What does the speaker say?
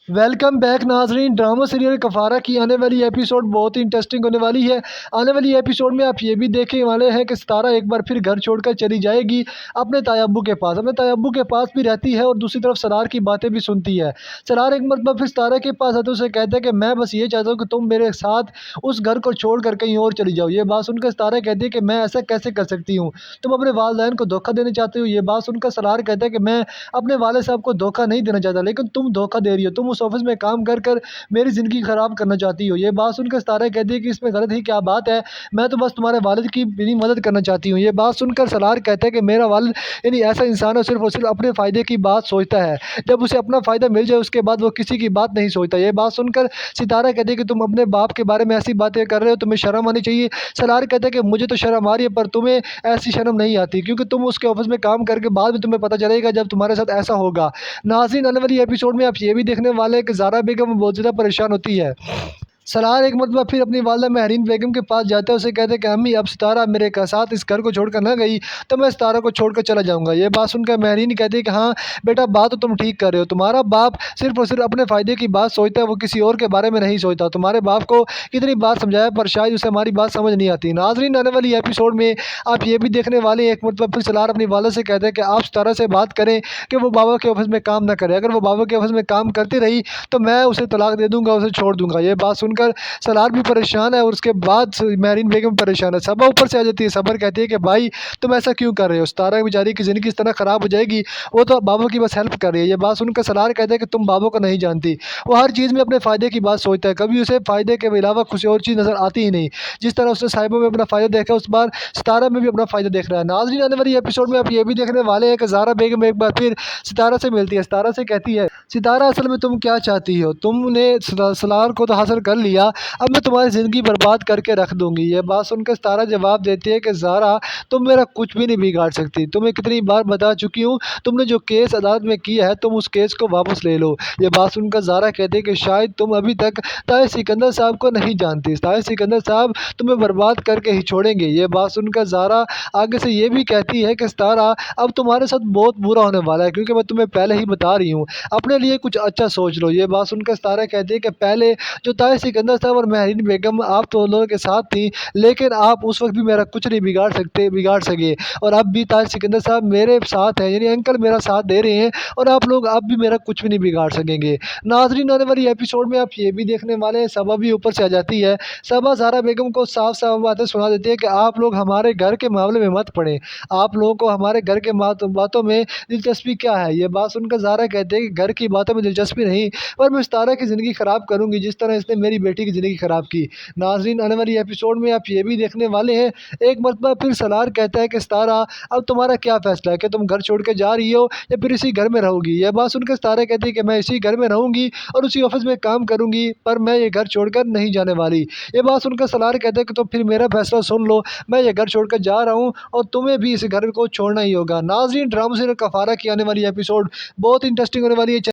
Welcome back नाजरीन। Drama serial कफारा की आने वाली एपिसोड बहुत ही इंटरेस्टिंग होने वाली है। आने वाली एपिसोड में आप ये भी देखने वाले हैं कि सितारा एक बार फिर घर छोड़कर चली जाएगी अपने ताया अब्बू के पास। अपने ताया अब्बू के पास भी रहती है और दूसरी तरफ सरार की बातें भी सुनती है। सरार एक मरतबा फिर सितारा के पास आते उसे कहते हैं कि मैं बस ये चाहता हूँ कि तुम मेरे साथ उस घर को छोड़ कर कहीं और चली जाओ। ये बात सुनकर सितारा कहती है कि मैं ऐसा कैसे कर सकती हूँ, तुम अपने वालदैन को धोखा देना चाहते हो। ये बात सुनकर सरार कहता है कि मैं अपने वाले साहब को धोखा नहीं देना चाहता, लेकिन तुम धोखा दे रही हो। तुम उस ऑफिस में काम कर कर मेरी ज़िंदगी ख़राब करना चाहती हो। ये बात सुनकर सितारा कहती है कि इसमें गलत ही क्या बात है, मैं तो बस तुम्हारे वालिद की मेरी मदद करना चाहती हूँ। ये बात सुनकर सलार कहता है कि मेरा वालिद यानी ऐसा इंसान है सिर्फ और सिर्फ अपने फ़ायदे की बात सोचता है। जब उसे अपना फ़ायदा मिल जाए उसके बाद वो किसी की बात नहीं सोचता। ये बात सुनकर सितारा कहती है कि तुम अपने बाप के बारे में ऐसी बातें कर रहे हो, तुम्हें शर्म आनी चाहिए। सलार कहता है कि मुझे तो शर्म आ रही है पर तुम्हें ऐसी शर्म नहीं आती, क्योंकि तुम उसके ऑफिस में काम करके बाद में तुम्हें पता चलेगा जब तुम्हारे साथ ऐसा होगा। नाज़रीन, आने वाली एपिसोड में आप ये भी देखने वाले हैं कि ज़ारा बेगम बहुत ज़्यादा परेशान होती है। सलार एक मरतबा फिर अपनी वालदा महरीन बेगम के पास जाता है। उसे कहते हैं कि अम्मी, अब सितारा मेरे साथ इस घर को छोड़कर ना गई तो मैं सितारा को छोड़कर चला जाऊंगा। ये बात सुनकर महरीन कहती है कि हाँ बेटा, बात तो तुम ठीक कर रहे हो। तुम्हारा बाप सिर्फ और सिर्फ अपने फ़ायदे की बात सोचता है, वो किसी और के बारे में नहीं सोचता। तुम्हारे बाप को कितनी बार समझाया पर शायद उसे हमारी बात समझ नहीं आती। नाजरीन, आने वाली एपिसोड में आप ये भी देखने वाले हैं, एक मरतबा फिर सलार अपनी वालद से कहते हैं कि आप सितारा से बात करें कि वो बाबा के ऑफिस में काम ना करे। अगर वो बाबा के ऑफिस में काम करती रही तो मैं उसे तलाक दे दूंगा, उसे छोड़ दूंगा। ये बात सुनकर सलार भी परेशान है और उसके बाद महरीन बेगम परेशान है। सबा ऊपर से आ जाती है। सबर कहती है कि भाई तुम ऐसा क्यों कर रहे हो, सितारा बेचारी की ज़िंदगी इस तरह ख़राब हो जाएगी, वो तो बाबा की बस हेल्प कर रही है। ये बात सुनकर सलार कहते हैं कि तुम बाबा को नहीं जानती, वो हर चीज़ में अपने फ़ायदे की बात सोचता है, कभी उसे फ़ायदे के अलावा कुछ और चीज़ नज़र आती ही नहीं। जिस तरह उसने साहिबों में अपना फ़ायदा देखा, उस बार सितारा में भी अपना फ़ायदा देख रहा है। नाज़रीन, आने वाली एपिसोड में आप ये भी देखने वाले हैं कि ज़ारा बेगम एक बार फिर सितारा से मिलती है। सितारा से कहती है, सितारा असल में तुम क्या चाहती हो, तुमने सलार को तो हासिल कर लिया, अब मैं तुम्हारी ज़िंदगी बर्बाद करके रख दूंगी। ये बात सुनकर सितारा जवाब देती है कि ज़ारा, तुम मेरा कुछ भी नहीं बिगाड़ सकती। तुम्हें कितनी बार बता चुकी हूँ, तुमने जो केस अदालत में किया है तुम उस केस को वापस ले लो। ये बात सुनकर ज़ारा कहती है कि शायद तुम अभी तक ताए सिकंदर साहब को नहीं जानती, ताए सिकंदर साहब तुम्हें बर्बाद करके ही छोड़ेंगे। ये बात सुनकर ज़ारा आगे से ये भी कहती है कि सितारा, अब तुम्हारे साथ बहुत बुरा होने वाला है, क्योंकि मैं तुम्हें पहले ही बता रही हूँ, अपने लिए कुछ अच्छा सोच लो। ये बात सुनकर सितारा कहती है कि पहले जो ताए सिकंदर साहब और महरीन बेगम, आप तो लोगों के साथ थी, लेकिन आप उस वक्त भी मेरा कुछ नहीं बिगाड़ सके, और अब भी ताज सिकंदर साहब मेरे साथ हैं, यानी अंकल मेरा साथ दे रहे हैं, और आप लोग अब भी मेरा कुछ भी नहीं बिगाड़ सकेंगे। नाजरीन, आने वाली एपिसोड में आप ये भी देखने वाले हैं, सबा भी ऊपर से आ जाती है। सबा ज़ारा बेगम को साफ साफ बातें सुना देती है कि आप लोग हमारे घर के मामले में मत पड़े, आप लोगों को हमारे घर के बातों में दिलचस्पी क्या है। ये बात सुनकर ज़ारा कहते हैं कि घर की बातों में दिलचस्पी नहीं, पर मैं सितारा की ज़िंदगी ख़राब करूँगी जिस तरह इसने मेरी बेटी की ज़िंदगी ख़राब की। नाज़रीन, आने वाली एपिसोड में आप ये भी देखने वाले हैं, एक मरतबा फिर सलार कहता है कि सितारा, अब तुम्हारा क्या फ़ैसला है कि तुम घर छोड़ के जा रही हो या फिर इसी घर में रहोगी। यह बात सुनकर सितारा कहती है कि मैं इसी घर में रहूँगी और उसी ऑफिस में काम करूँगी, पर मैं ये घर छोड़कर नहीं जाने वाली। ये बात सुनकर सलार कहता है कि तो फिर मेरा फ़ैसला सुन लो, मैं ये घर छोड़कर जा रहा हूँ और तुम्हें भी इस घर को छोड़ना ही होगा। नाज़रीन, ड्रामा सीरियल कफारा की आने वाली एपिसोड बहुत इंटरेस्टिंग होने वाली है।